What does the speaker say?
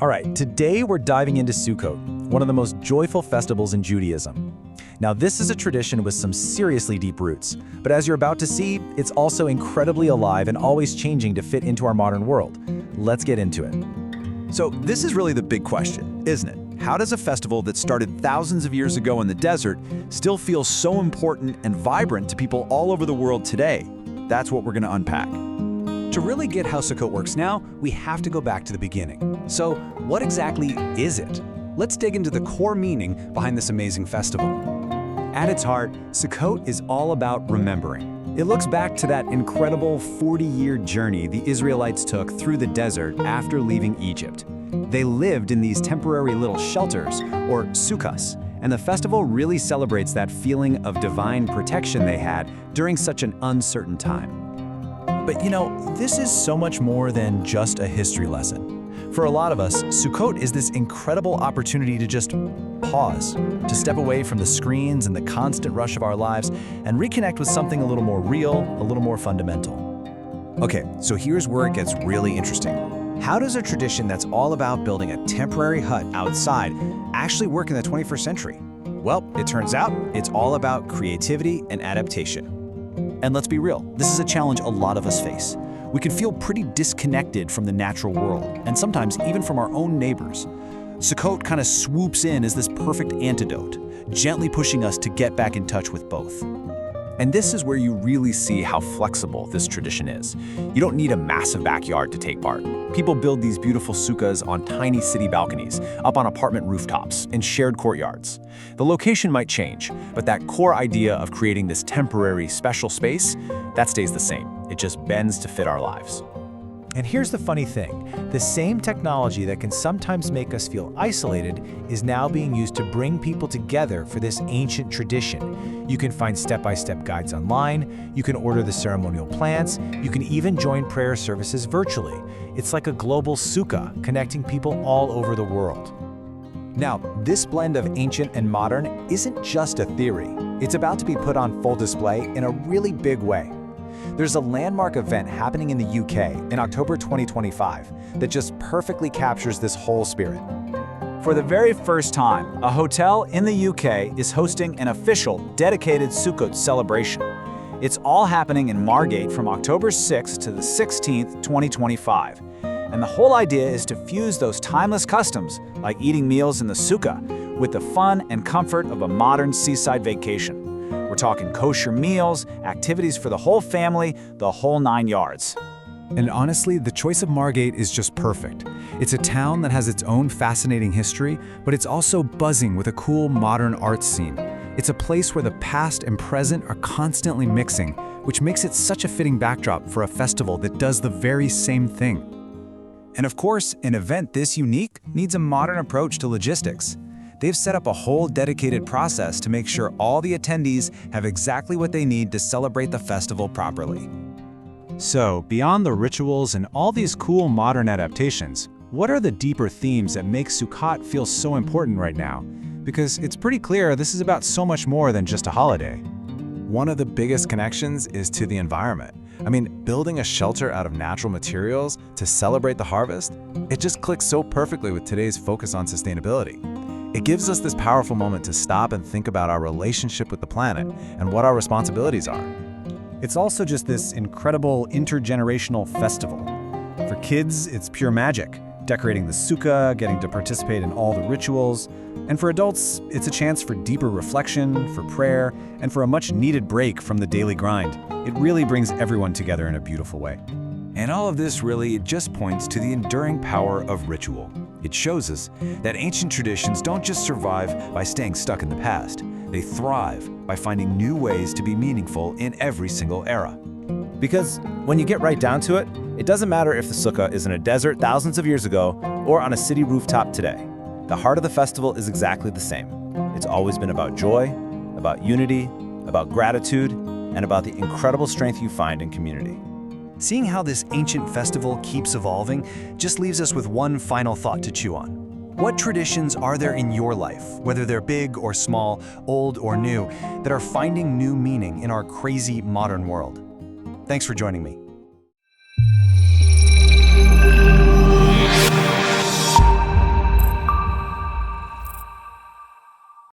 All right, today we're diving into Sukkot, one of the most joyful festivals in Judaism. Now, this is a tradition with some seriously deep roots, but as you're about to see, it's also incredibly alive and always changing to fit into our modern world. Let's get into it. So this is really the big question, isn't it? How does a festival that started thousands of years ago in the desert still feel so important and vibrant to people all over the world today? That's what we're going to unpack. To really get how Sukkot works now, we have to go back to the beginning. So, what exactly is it? Let's dig into the core meaning behind this amazing festival. At its heart, Sukkot is all about remembering. It looks back to that incredible 40-year journey the Israelites took through the desert after leaving Egypt. They lived in these temporary little shelters, or sukkahs, and the festival really celebrates that feeling of divine protection they had during such an uncertain time. But you know, this is so much more than just a history lesson. For a lot of us, Sukkot is this incredible opportunity to just pause, to step away from the screens and the constant rush of our lives and reconnect with something a little more real, a little more fundamental. Okay, so here's where it gets really interesting. How does a tradition that's all about building a temporary hut outside actually work in the 21st century? Well, it turns out it's all about creativity and adaptation. And let's be real, this is a challenge a lot of us face. We can feel pretty disconnected from the natural world, and sometimes even from our own neighbors. Sukkot kind of swoops in as this perfect antidote, gently pushing us to get back in touch with both. And this is where you really see how flexible this tradition is. You don't need a massive backyard to take part. People build these beautiful sukkahs on tiny city balconies, up on apartment rooftops, in shared courtyards. The location might change, but that core idea of creating this temporary special space, that stays the same. It just bends to fit our lives. And here's the funny thing, the same technology that can sometimes make us feel isolated is now being used to bring people together for this ancient tradition. You can find step-by-step guides online, you can order the ceremonial plants, you can even join prayer services virtually. It's like a global sukkah, connecting people all over the world. Now, this blend of ancient and modern isn't just a theory. It's about to be put on full display in a really big way. There's a landmark event happening in the UK in October 2025 that just perfectly captures this whole spirit. For the very first time, a hotel in the UK is hosting an official, dedicated Sukkot celebration. It's all happening in Margate from October 6th to the 16th, 2025. And the whole idea is to fuse those timeless customs, like eating meals in the sukkah, with the fun and comfort of a modern seaside vacation. We're talking kosher meals, activities for the whole family, the whole 9 yards. And honestly, the choice of Margate is just perfect. It's a town that has its own fascinating history, but it's also buzzing with a cool modern art scene. It's a place where the past and present are constantly mixing, which makes it such a fitting backdrop for a festival that does the very same thing. And of course, an event this unique needs a modern approach to logistics. They've set up a whole dedicated process to make sure all the attendees have exactly what they need to celebrate the festival properly. So, beyond the rituals and all these cool modern adaptations, what are the deeper themes that make Sukkot feel so important right now? Because it's pretty clear this is about so much more than just a holiday. One of the biggest connections is to the environment. I mean, building a shelter out of natural materials to celebrate the harvest, it just clicks so perfectly with today's focus on sustainability. It gives us this powerful moment to stop and think about our relationship with the planet and what our responsibilities are. It's also just this incredible intergenerational festival. For kids, it's pure magic, decorating the sukkah, getting to participate in all the rituals. And for adults, it's a chance for deeper reflection, for prayer, and for a much-needed break from the daily grind. It really brings everyone together in a beautiful way. And all of this really just points to the enduring power of ritual. It shows us that ancient traditions don't just survive by staying stuck in the past. They thrive by finding new ways to be meaningful in every single era. Because when you get right down to it, it doesn't matter if the sukkah is in a desert thousands of years ago or on a city rooftop today. The heart of the festival is exactly the same. It's always been about joy, about unity, about gratitude, and about the incredible strength you find in community. Seeing how this ancient festival keeps evolving just leaves us with one final thought to chew on. What traditions are there in your life, whether they're big or small, old or new, that are finding new meaning in our crazy modern world? Thanks for joining me.